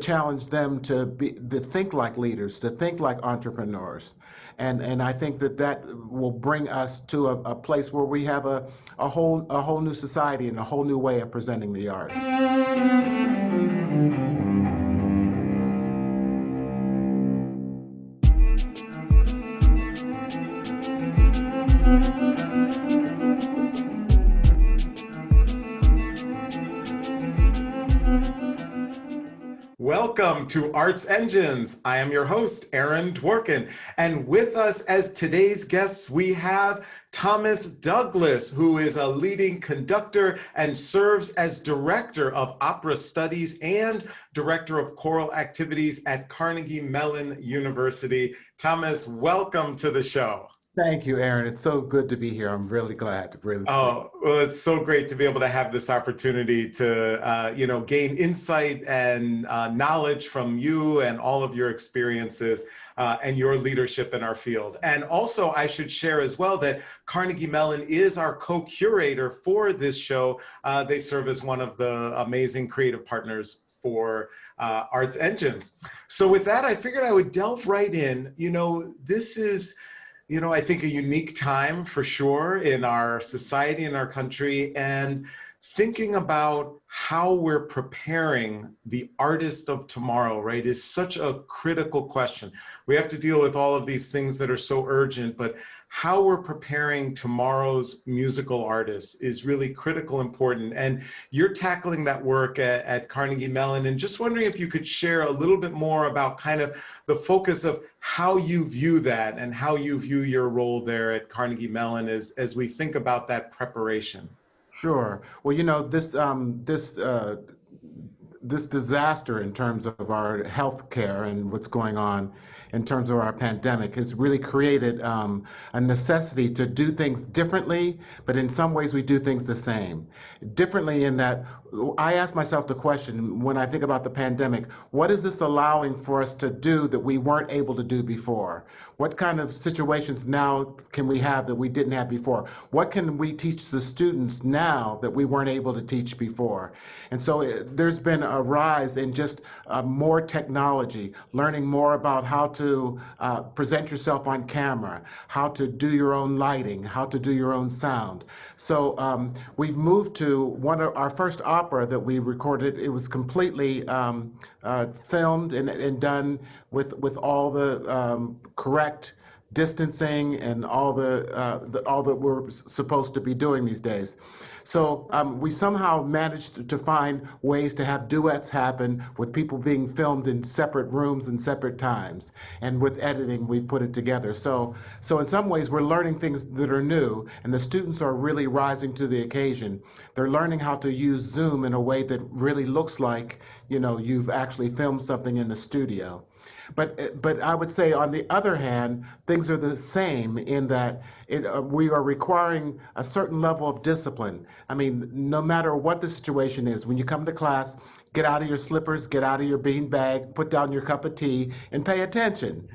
challenge them to think like leaders, to think like entrepreneurs. And I think that that will bring us to a place where we have a whole new society and a whole new way of presenting the arts. Welcome to Arts Engines. I am your host, Aaron Dworkin. And with us as today's guests, we have Thomas Douglas, who is a leading conductor and serves as Director of Opera Studies and Director of Choral Activities at Carnegie Mellon University. Thomas, welcome to the show. Thank you, Aaron. It's so good to be here. I'm really glad, really pleased. Oh, well, it's so great to be able to have this opportunity to, gain insight and knowledge from you and all of your experiences and your leadership in our field. And also, I should share as well that Carnegie Mellon is our co-curator for this show. They serve as one of the amazing creative partners for Arts Engines. So with that, I figured I would delve right in. This is I think a unique time for sure in our society, in our country, and thinking about how we're preparing the artist of tomorrow, right, is such a critical question. We have to deal with all of these things that are so urgent, but how we're preparing tomorrow's musical artists is really critical, important. And you're tackling that work at Carnegie Mellon. And just wondering if you could share a little bit more about kind of the focus of how you view that and how you view your role there at Carnegie Mellon as we think about that preparation. Sure. Well, this disaster in terms of our health care and what's going on in terms of our pandemic has really created a necessity to do things differently, but in some ways we do things the same. Differently in that I ask myself the question when I think about the pandemic, what is this allowing for us to do that we weren't able to do before? What kind of situations now can we have that we didn't have before? What can we teach the students now that we weren't able to teach before? And so there's been a rise in just more technology, learning more about how to present yourself on camera, how to do your own lighting, how to do your own sound. So we've moved to one of our first opera that we recorded. It was completely filmed and done with all the correct distancing and all that we're supposed to be doing these days. So we somehow managed to find ways to have duets happen with people being filmed in separate rooms and separate times. And with editing, we've put it together. So in some ways, we're learning things that are new, and the students are really rising to the occasion. They're learning how to use Zoom in a way that really looks like, you've actually filmed something in the studio. But I would say, on the other hand, things are the same in that we are requiring a certain level of discipline. I mean, no matter what the situation is, when you come to class, get out of your slippers, get out of your bean bag, put down your cup of tea, and pay attention.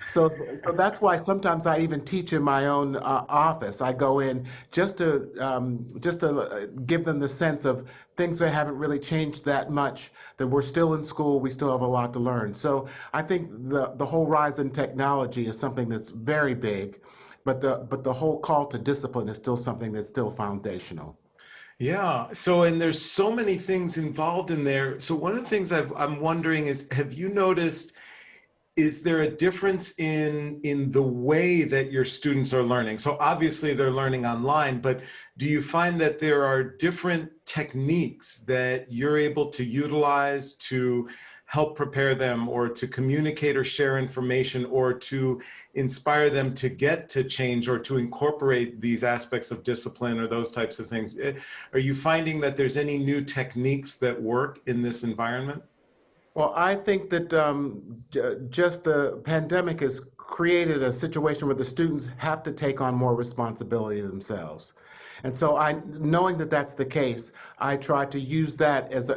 So that's why sometimes I even teach in my own office. I go in just to give them the sense of things that haven't really changed that much, that we're still in school, we still have a lot to learn. So I think the whole rise in technology is something that's very big, but the whole call to discipline is still something that's still foundational. Yeah. So, and there's so many things involved in there. So one of the things I'm wondering is, have you noticed, is there a difference in the way that your students are learning? So obviously they're learning online, but do you find that there are different techniques that you're able to utilize to help prepare them, or to communicate or share information, or to inspire them to get to change, or to incorporate these aspects of discipline or those types of things? Are you finding that there's any new techniques that work in this environment? Well, I think that just the pandemic has created a situation where the students have to take on more responsibility themselves. And so knowing that that's the case, I try to use that as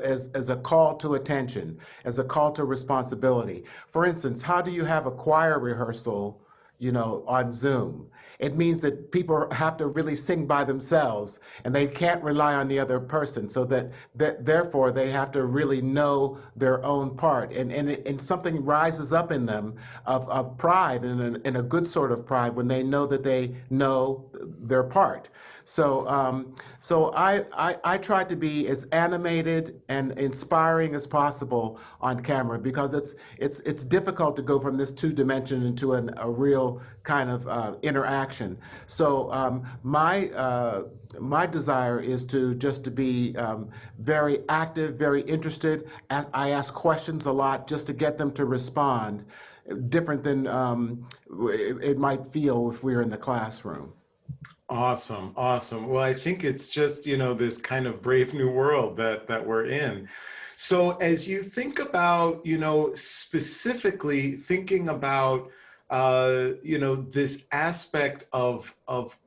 a call to attention, as a call to responsibility. For instance, how do you have a choir rehearsal on Zoom. It means that people have to really sing by themselves and they can't rely on the other person. So that therefore they have to really know their own part. And something rises up in them of pride and a good sort of pride when they know that they know their part. So I try to be as animated and inspiring as possible on camera because it's difficult to go from this two-dimension into a real kind of interaction. So my desire is to be very active, very interested. I ask questions a lot just to get them to respond, different than it might feel if we were in the classroom. Awesome, awesome. Well, I think it's just, this kind of brave new world that we're in. So as you think about, specifically thinking about, this aspect of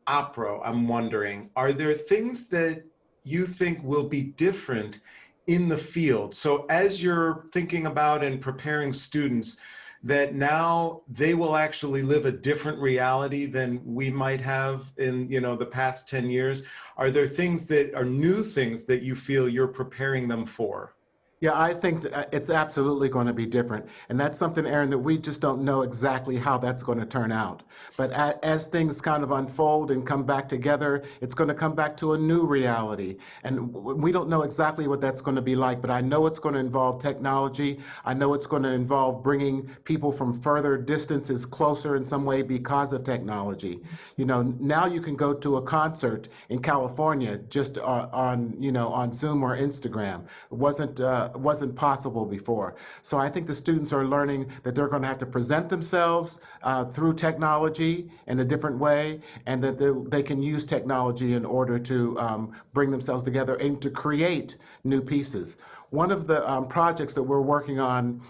opera, I'm wondering, are there things that you think will be different in the field? So as you're thinking about and preparing students, that now they will actually live a different reality than we might have in, the past 10 years. Are there things that are new things that you feel you're preparing them for? Yeah, I think that it's absolutely going to be different. And that's something, Aaron, that we just don't know exactly how that's going to turn out. But as things kind of unfold and come back together, it's going to come back to a new reality. And we don't know exactly what that's going to be like, but I know it's going to involve technology. I know it's going to involve bringing people from further distances closer in some way because of technology. Now you can go to a concert in California just on Zoom or Instagram. It wasn't possible before. So I think the students are learning that they're going to have to present themselves through technology in a different way, and that they can use technology in order to bring themselves together and to create new pieces. One of the projects that we're working on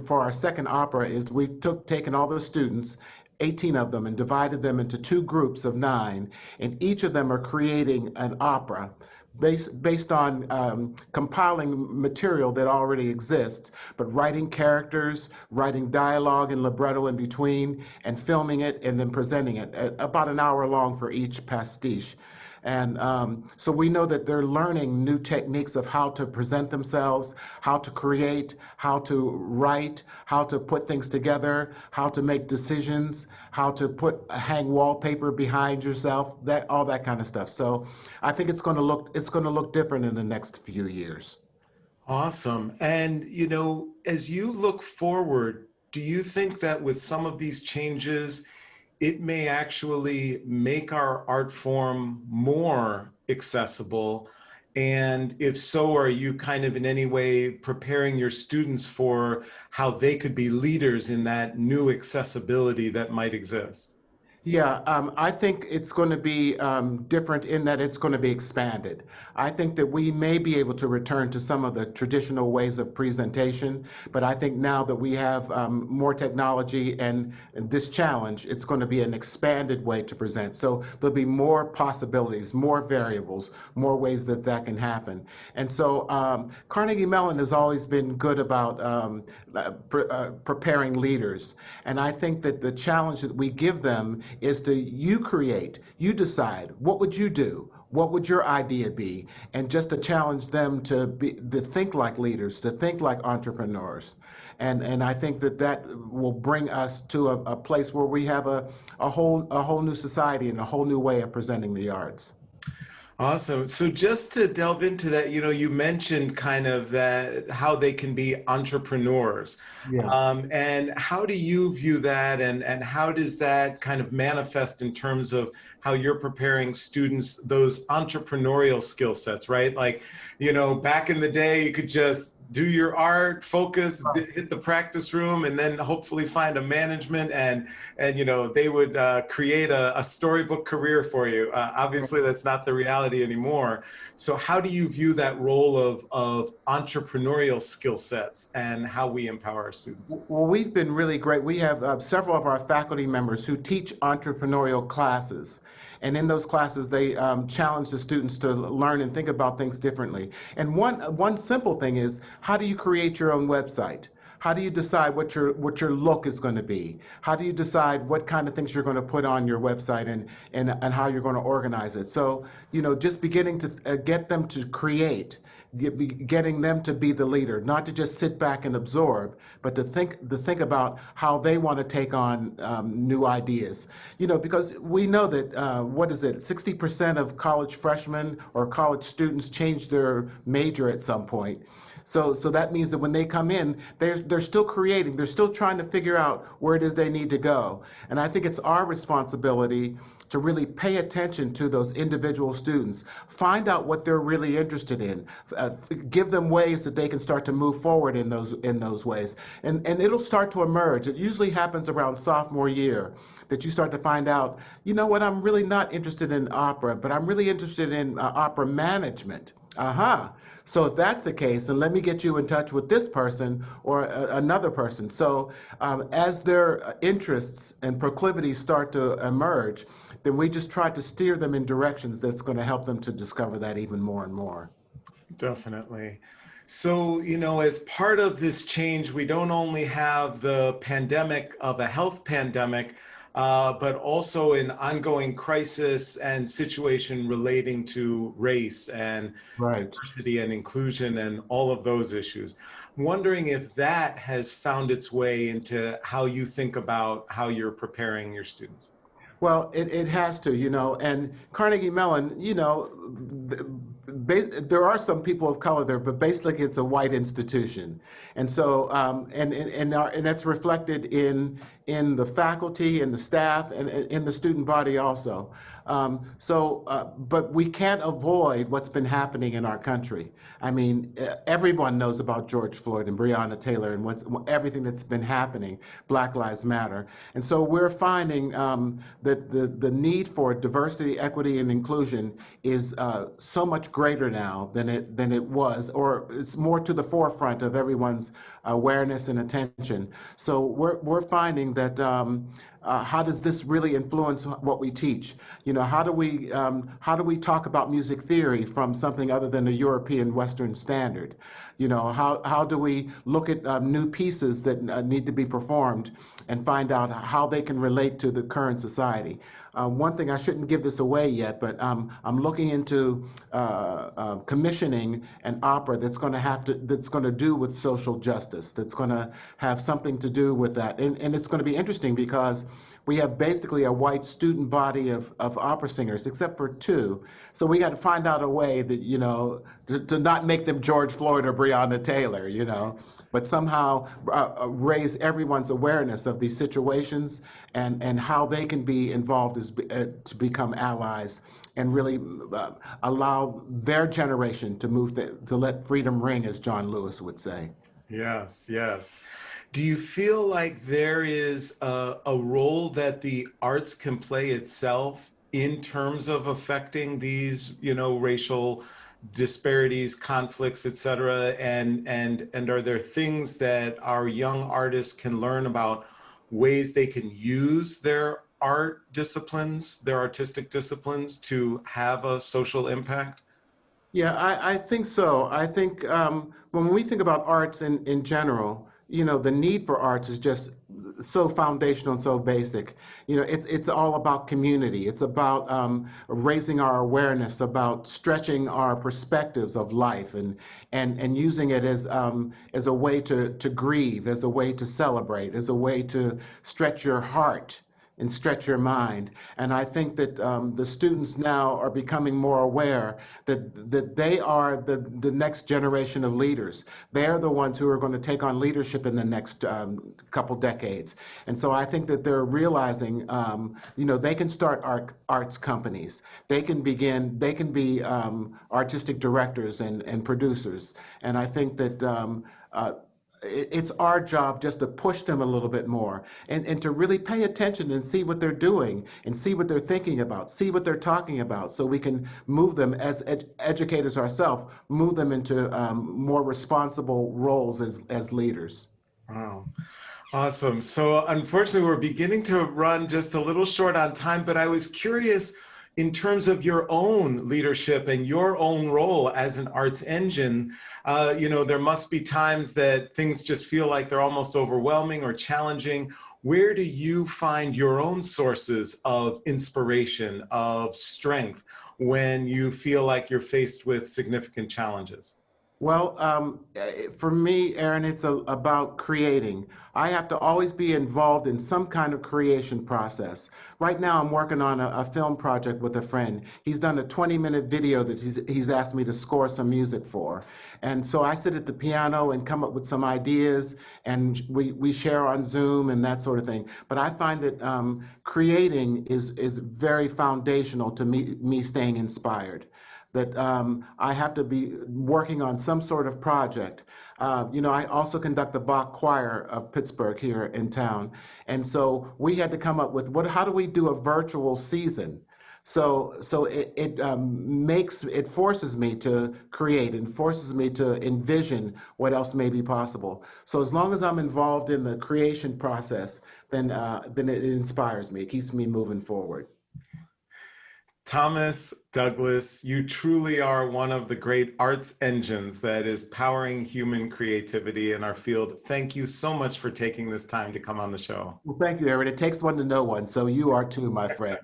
for our second opera is we've taken all the students, 18 of them, and divided them into two groups of 9, and each of them are creating an opera based on compiling material that already exists, but writing characters, writing dialogue and libretto in between, and filming it and then presenting it, about an hour long for each pastiche. And so we know that they're learning new techniques of how to present themselves, how to create, how to write, how to put things together, how to make decisions, how to hang wallpaper behind yourself, all that kind of stuff. So I think it's going to look different in the next few years. Awesome. And, as you look forward, do you think that with some of these changes, it may actually make our art form more accessible? And if so, are you kind of in any way preparing your students for how they could be leaders in that new accessibility that might exist? Yeah, I think it's going to be different in that it's going to be expanded. I think that we may be able to return to some of the traditional ways of presentation, but I think now that we have more technology and this challenge, it's going to be an expanded way to present. So there'll be more possibilities, more variables, more ways that can happen. And so Carnegie Mellon has always been good about preparing leaders. And I think that the challenge that we give them is you create, you decide, what would you do? What would your idea be? And just to challenge them to think like leaders, to think like entrepreneurs. And I think that will bring us to a place where we have a whole new society and a whole new way of presenting the arts. Awesome. So just to delve into that, you mentioned kind of that how they can be entrepreneurs. Yeah. And how do you view that, and how does that kind of manifest in terms of how you're preparing students, those entrepreneurial skill sets, right? Like, back in the day, you could just do your art, focus, hit the practice room, and then hopefully find a management, and they would create a storybook career for you. Obviously, that's not the reality anymore. So how do you view that role of entrepreneurial skill sets and how we empower our students? Well, we've been really great. We have several of our faculty members who teach entrepreneurial classes. And in those classes, they challenge the students to learn and think about things differently. And one simple thing is, how do you create your own website? How do you decide what your look is going to be? How do you decide what kind of things you're going to put on your website and how you're going to organize it? So, just beginning to get them to create, getting them to be the leader, not to just sit back and absorb, but to think about how they want to take on new ideas. Because we know that what is it? 60% of college freshmen or college students change their major at some point. So that means that when they come in, they're still creating, they're still trying to figure out where it is they need to go. And I think it's our responsibility to really pay attention to those individual students, find out what they're really interested in, give them ways that they can start to move forward in those ways. And it'll start to emerge. It usually happens around sophomore year that you start to find out, what, I'm really not interested in opera, but I'm really interested in opera management. Aha. So if that's the case, then let me get you in touch with this person or another person. So as their interests and proclivities start to emerge, then we just try to steer them in directions that's going to help them to discover that even more and more. Definitely. So, as part of this change, we don't only have the pandemic of a health pandemic, but also an ongoing crisis and situation relating to race and Right. diversity and inclusion and all of those issues. I'm wondering if that has found its way into how you think about how you're preparing your students. Well, it has to, and Carnegie Mellon, there are some people of color there, but basically it's a white institution. And so, and that's reflected in the faculty and the staff and in the student body also. But we can't avoid what's been happening in our country. I mean, everyone knows about George Floyd and Breonna Taylor and everything that's been happening, Black Lives Matter. And so we're finding that the need for diversity, equity, and inclusion is so much greater now than it was, or it's more to the forefront of everyone's awareness and attention. So we're finding that how does this really influence what we teach? How do we talk about music theory from something other than a European Western standard? How do we look at new pieces that need to be performed and find out how they can relate to the current society? One thing, I shouldn't give this away yet, but I'm looking into commissioning an opera that's going to do with social justice, that's going to have something to do with that. And it's going to be interesting because we have basically a white student body of opera singers, except for two. So we got to find out a way that, to not make them George Floyd or Breonna Taylor, but somehow raise everyone's awareness of these situations and how they can be involved to become allies and really allow their generation to to let freedom ring, as John Lewis would say. Yes, yes. Do you feel like there is a role that the arts can play itself in terms of affecting these, racial disparities, conflicts, et cetera? And are there things that our young artists can learn about, ways they can use their art disciplines, their artistic disciplines, to have a social impact? Yeah, I think so. I think when we think about arts in general, the need for arts is just so foundational and so basic. It's all about community. It's about raising our awareness, about stretching our perspectives of life, and using it as a way to grieve, as a way to celebrate, as a way to stretch your heart and stretch your mind. And I think that the students now are becoming more aware that they are the next generation of leaders. They're the ones who are going to take on leadership in the next couple decades. And so I think that they're realizing, they can start arts companies. They can be artistic directors and producers. And I think that it's our job just to push them a little bit more and to really pay attention and see what they're doing and see what they're thinking about, see what they're talking about, so we can move them as educators ourselves, move them into more responsible roles as leaders. Wow. Awesome. So unfortunately, we're beginning to run just a little short on time, but I was curious, in terms of your own leadership and your own role as an arts engine, there must be times that things just feel like they're almost overwhelming or challenging. Where do you find your own sources of inspiration, of strength, when you feel like you're faced with significant challenges? Well, for me, Aaron, it's about creating. I have to always be involved in some kind of creation process. Right now, I'm working on a film project with a friend. He's done a 20-minute video that he's asked me to score some music for. And so I sit at the piano and come up with some ideas, and we share on Zoom and that sort of thing. But I find that creating is very foundational to me staying inspired, that I have to be working on some sort of project. I also conduct the Bach Choir of Pittsburgh here in town. And so we had to come up with how do we do a virtual season? So it forces me to create and forces me to envision what else may be possible. So as long as I'm involved in the creation process, then it inspires me. It keeps me moving forward. Thomas Douglas, you truly are one of the great arts engines that is powering human creativity in our field. Thank you so much for taking this time to come on the show. Well, thank you, Aaron. It takes one to know one, so you are too, my friend.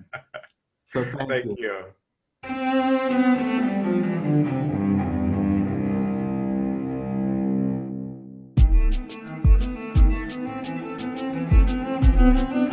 So thank you. Thank you.